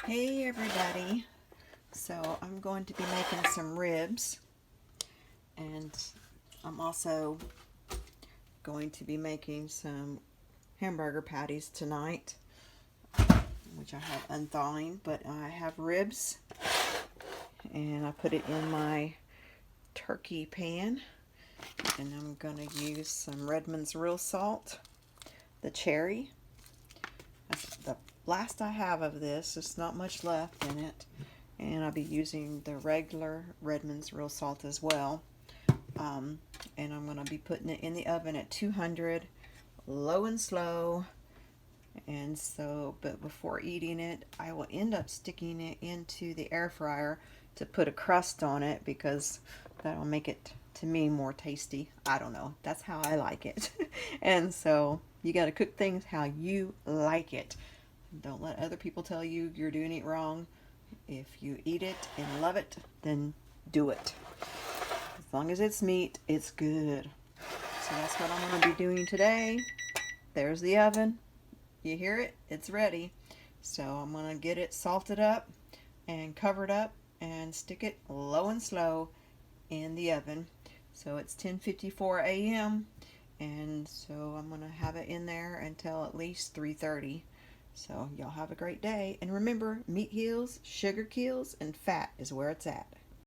Hey everybody, so I'm going to be making some ribs, and I'm also going to be making some hamburger patties tonight, which I have unthawing, but I have ribs and I put it in my turkey pan, and I'm going to use some Redmond's real salt, the cherry. That's the last I have of this. There's not much left in it, and I'll be using the regular Redmond's real salt as well. And I'm going to be putting it in the oven at 200, low and slow. And so, but before eating it, I will end up sticking it into the air fryer to put a crust on it, because that'll make it, to me, more tasty. I don't know. That's how I like it. And so you got to cook things how you like it. Don't let other people tell you you're doing it wrong. If you eat it and love it, then do it. As long as it's meat, it's good. So that's what I'm going to be doing today. There's the oven. You hear it? It's ready. So I'm going to get it salted up and covered up and stick it low and slow in the oven. So it's 10:54 a.m. and so I'm going to have it in there until at least 3:30. So y'all have a great day. And remember, meat heals, sugar kills, and fat is where it's at.